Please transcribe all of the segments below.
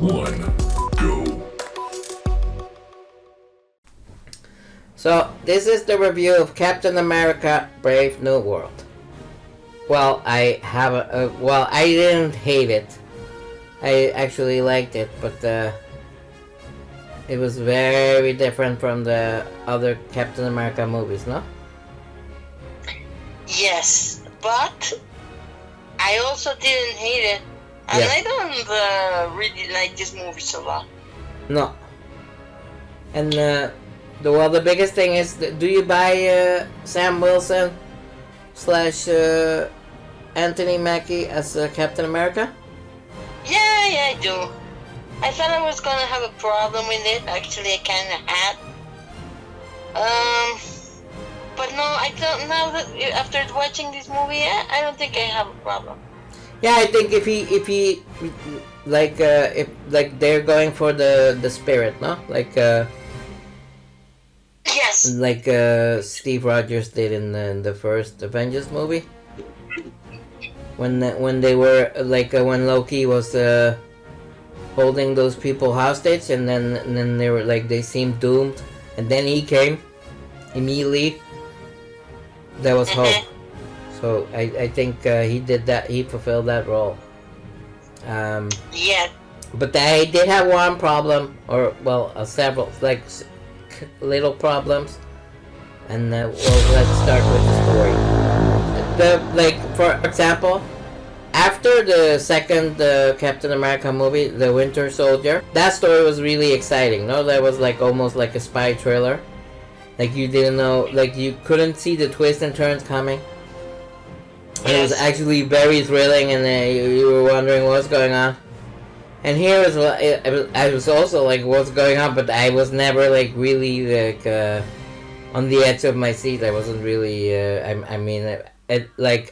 1, go. So, this is the review of Captain America Brave New World. Well, I didn't hate it. I actually liked it, but it was very different from the other Captain America movies, no? Yes, but I also didn't hate it. And Yeah. I don't really like this movie so lot. No. And the biggest thing is, do you buy Sam Wilson / Anthony Mackie as Captain America? Yeah, I do. I thought I was gonna have a problem with it. Actually, I kinda had. But no, I don't. Now that after watching this movie, I don't think I have a problem. Yeah, I think if he if they're going for the spirit, no? Yes. Like Steve Rogers did in the first Avengers movie. When they were when Loki was holding those people hostage, and then they were they seemed doomed, and then he came immediately. There was hope. So I think he did that. He fulfilled that role. Yeah. But I did have one problem, or several little problems, and let's start with the story. For example, after the second Captain America movie, The Winter Soldier, that story was really exciting. No, that was almost like a spy thriller. You didn't know, you couldn't see the twists and turns coming. Yes. It was actually very thrilling, and you were wondering what's going on. And here I was also what's going on, but I was never really on the edge of my seat. I wasn't really.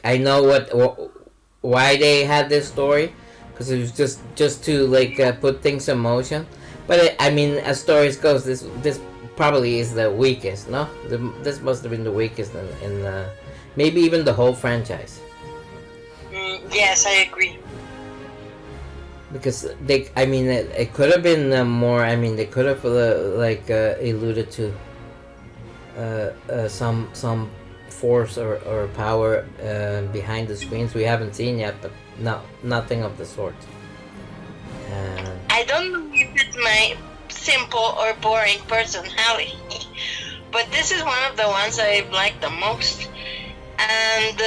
I know why they had this story, because it was just to put things in motion. But as stories goes, this probably is the weakest. No, this must have been the weakest in maybe even the whole franchise. Yes, I agree. Because it could have been more. They could have alluded to some force or power behind the screens we haven't seen yet, but no, nothing of the sort. I don't know if it's my simple or boring personality, but this is one of the ones I've liked the most, and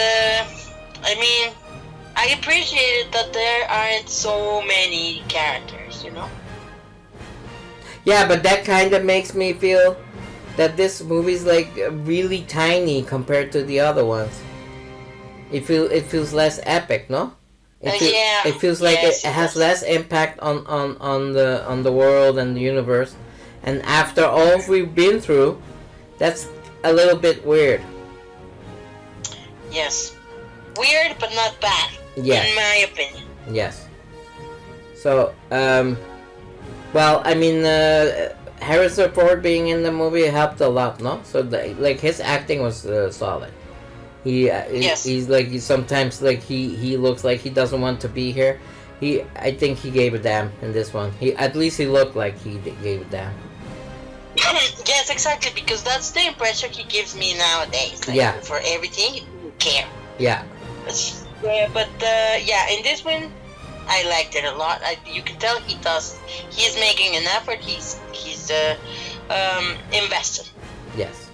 I appreciate that there aren't so many characters, Yeah, but that kind of makes me feel that this movie's really tiny compared to the other ones. It feels less epic, no? It feels like it has less impact on the world and the universe. And after all we've been through, that's a little bit weird. Yes. Weird, but not bad. Yes. In my opinion. Yes. So, Harrison Ford being in the movie helped a lot, no? So, his acting was solid. Yes. He's sometimes he looks like he doesn't want to be here. I think he gave a damn in this one. At least he looked like he gave a damn. Yes, exactly, because that's the impression he gives me nowadays. For everything, he doesn't care. Yeah. But in this one, I liked it a lot. You can tell he's making an effort. He's invested. Yes.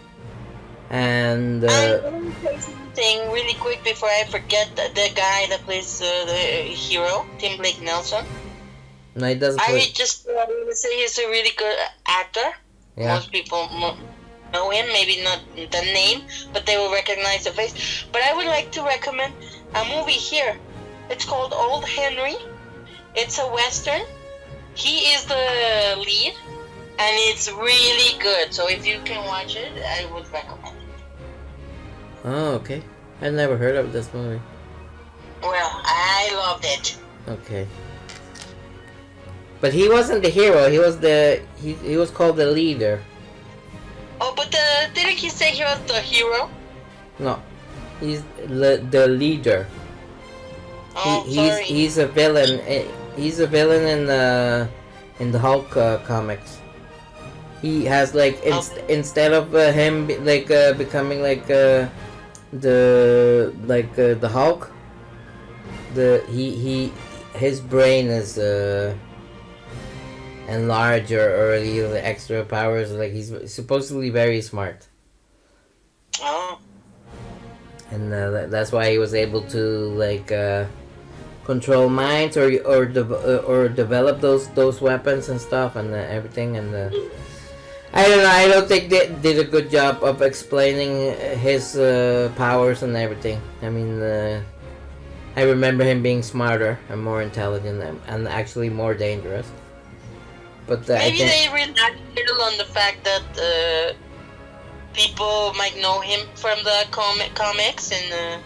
And I'm going to say something really quick before I forget. The guy that plays the hero, Tim Blake Nelson. No, he doesn't. I just want to say he's a really good actor. Yeah. Most people know him, maybe not the name, but they will recognize the face. But I would like to recommend a movie here. It's called Old Henry. It's a Western. He is the lead, and it's really good. So if you can watch it, I would recommend it. Oh, okay. I've never heard of this movie. Well, I loved it. Okay. But he wasn't the hero. He was he was called the leader. Oh, but didn't he say he was the hero? No, he's the leader. Oh, sorry. He's a villain. He's a villain in the Hulk comics. He has like instead of him becoming like the Hulk, his brain is enlarged or the extra powers. Like he's supposedly very smart. Oh. And that's why he was able to like control minds or develop those weapons and stuff and everything. And I don't know. I don't think they did a good job of explaining his powers and everything. I mean, I remember him being smarter and more intelligent and actually more dangerous. But maybe they relied a little on the fact that people might know him from the comics and.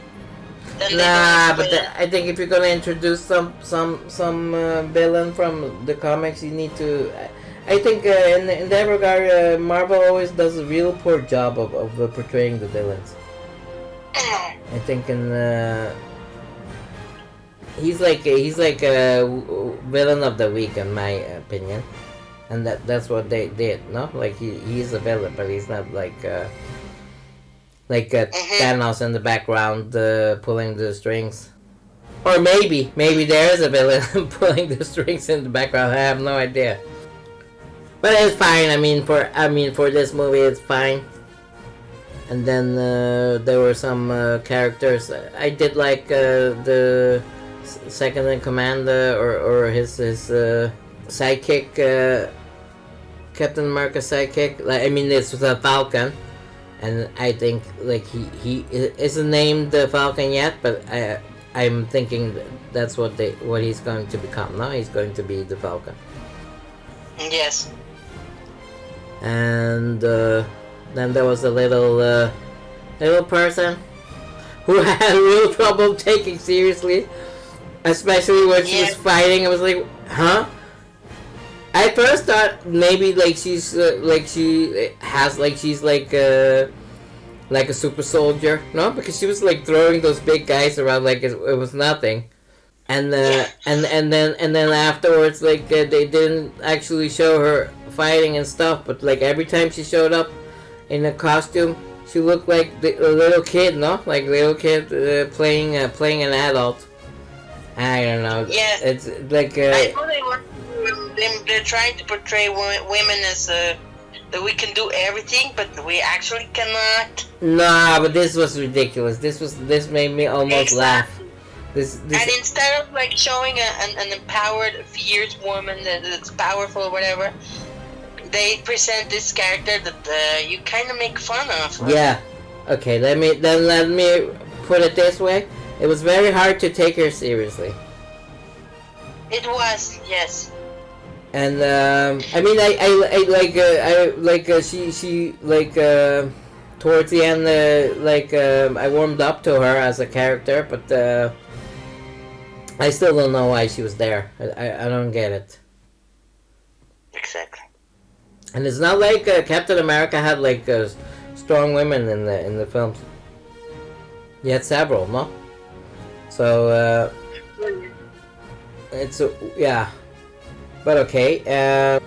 Nah, but I think if you're gonna introduce some villain from the comics, you need to. I think in that regard, Marvel always does a real poor job of portraying the villains. I think in he's like a villain of the week in my opinion, and that's what they did. No, like he's a villain, but he's not like Thanos in the background pulling the strings. Or maybe there is a villain pulling the strings in the background. I have no idea. But it's fine. I mean for this movie it's fine. And then there were some characters. I did like the second in command or his sidekick, Captain America's sidekick. Like, I mean, this was a Falcon, and I think like he isn't named the Falcon yet, but I'm thinking that's what he's going to become. Now he's going to be the Falcon. Yes. And then there was a little person who had real trouble taking seriously, especially when she was fighting. I was like, huh? I first thought maybe like she's she's like a super soldier, no? Because she was like throwing those big guys around like it was nothing, and then afterwards like they didn't actually show her fighting and stuff, but like every time she showed up in a costume, she looked like a little kid, no? Like little kid playing an adult. I don't know. Yeah. It's like. I know they're trying to portray women as that we can do everything, but we actually cannot. Nah, but this was ridiculous. This made me almost laugh. This. And instead of like showing an empowered, fierce woman that's powerful or whatever, they present this character that you kind of make fun of. Right? Yeah. Okay. Let me put it this way. It was very hard to take her seriously. It was, yes. And I mean, she towards the end, I warmed up to her as a character, but I still don't know why she was there. I don't get it. Exactly. And it's not like Captain America had like strong women in the films. He had several, no? So it's yeah. But okay,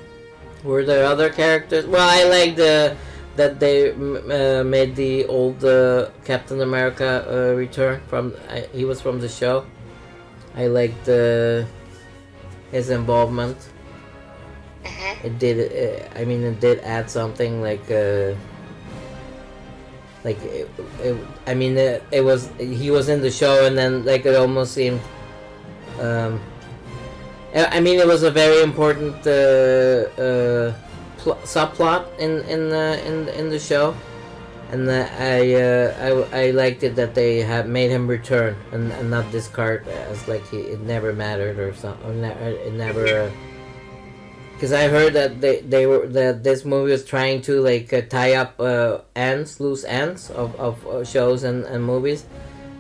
were there other characters? Well, I like that they made the old Captain America return from. He was from the show. I liked his involvement. Mm-hmm. It did. It did add something like. It was he was in the show, and then like it almost seemed. It was a very important subplot in the show, and I liked it that they had made him return and not discard as like it never mattered or something. It never. Because I heard that that this movie was trying to like tie up loose ends of shows and movies,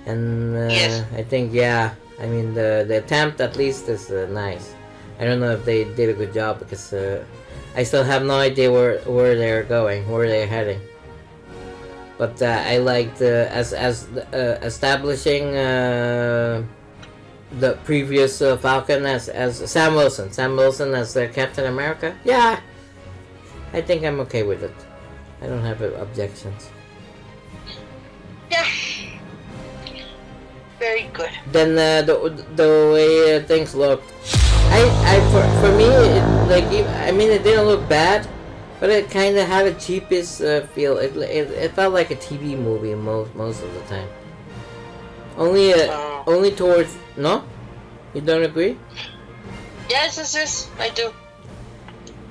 and yes. I think the attempt at least is nice. I don't know if they did a good job because I still have no idea where they're going, where they're heading. But I liked as establishing the previous Falcon as Sam Wilson. Sam Wilson as Captain America. Yeah, I think I'm okay with it. I don't have objections. Yeah. Very good. Then the way things looked, for me, I mean, it didn't look bad, but it kind of had a cheapest feel. It felt like a TV movie most of the time. Only towards no, you don't agree? Yes, I do.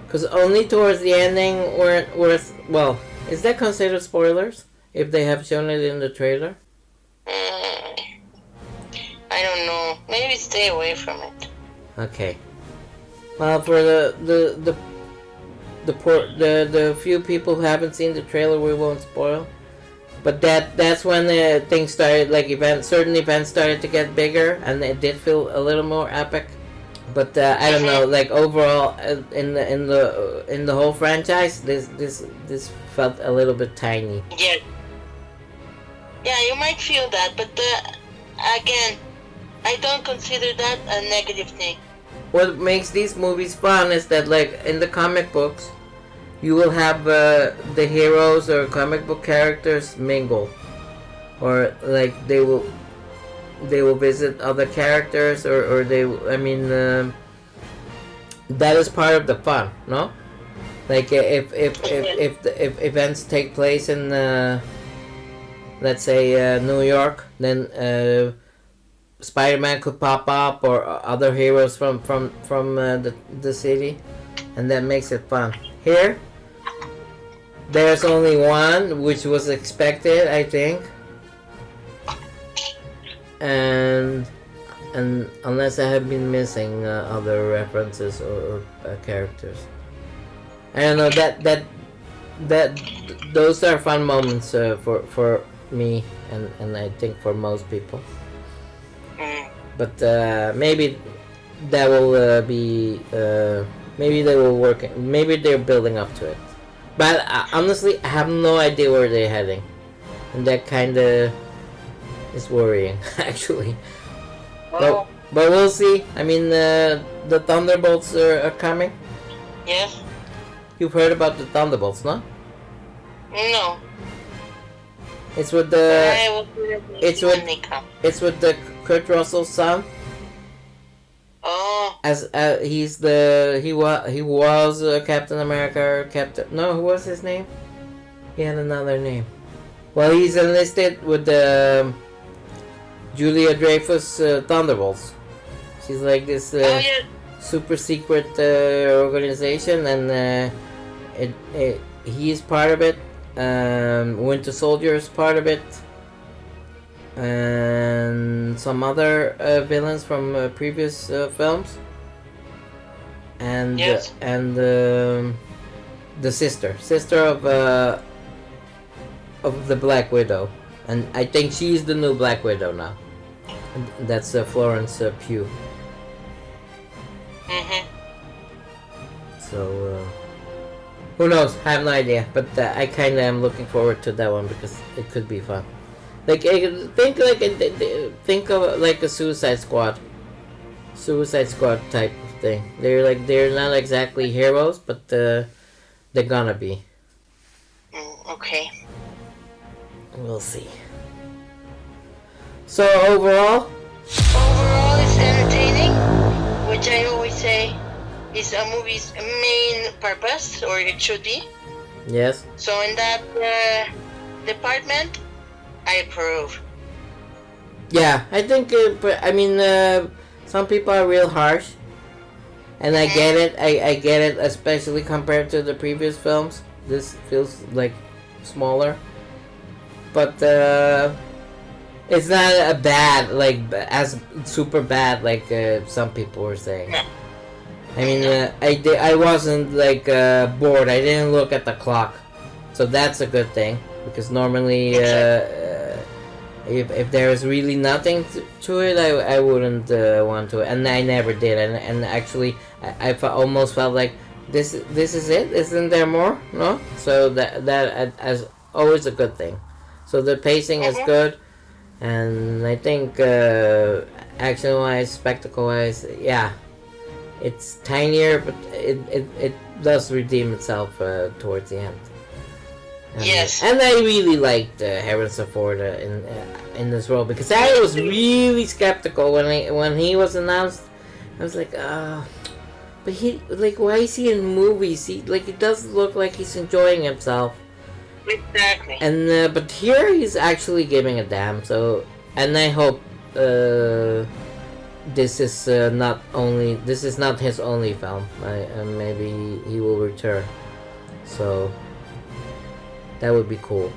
Because only towards the ending weren't worth. Well, is that considered spoilers if they have shown it in the trailer? I don't know. Maybe stay away from it. Okay. Well, for the few people who haven't seen the trailer, we won't spoil. But that's when things started, like certain events started to get bigger, and it did feel a little more epic. But I don't know, like overall, in the whole franchise, this felt a little bit tiny. Yeah. Yeah, you might feel that, but again, I don't consider that a negative thing. What makes these movies fun is that, like, in the comic books, you will have the heroes or comic book characters mingle, or like they will visit other characters, or that is part of the fun, no? Like if events take place in let's say New York, then Spider-Man could pop up, or other heroes from the city, and that makes it fun. Here, there's only one, which was expected, I think, and unless I have been missing other references or characters, I don't know. That those are fun moments for me, and I think for most people. But maybe that will be maybe they will work. Maybe they're building up to it. But honestly, I have no idea where they're heading, and that kind of is worrying, actually. Well, but we'll see. I mean, the Thunderbolts are coming. Yes. You've heard about the Thunderbolts, no? No. It's with the. It's with the Kurt Russell's son. Oh. As he was Captain America, or Captain. No, who was his name? He had another name. Well, he's enlisted with the Julia Dreyfus Thunderbolts. She's like this super secret organization, and he's part of it. Winter Soldier is part of it, and some other villains from previous films, and yes. And the sister of the Black Widow, and I think she's the new Black Widow now. And that's Florence Pugh. So who knows? I have no idea, but I kind of am looking forward to that one because it could be fun. Like think of like a Suicide Squad type of thing. They're not exactly heroes, but they're gonna be. Okay. We'll see. So overall, it's entertaining, which I always say is a movie's main purpose, or it should be. yes. So in that department, I approve. Yeah, I think. I mean, some people are real harsh, and I get it. I get it, especially compared to the previous films. This feels like smaller, but it's not a bad, like as super bad like some people were saying. No. I mean, I wasn't like bored. I didn't look at the clock, so that's a good thing, because normally if there is really nothing to it, I wouldn't want to, and I never did, and actually I almost felt like this is it. Isn't there more? No. So that as always a good thing. So the pacing is good. And I think action-wise, spectacle-wise, yeah, it's tinier, but it does redeem itself towards the end. Yes. And I really liked Harrison Ford in this role, because I was really skeptical when he was announced. I was like, but he, like, why is he in movies? It doesn't look like he's enjoying himself. Exactly. And but here he's actually giving a damn. So, and I hope this is not his only film. Maybe he will return. So that would be cool.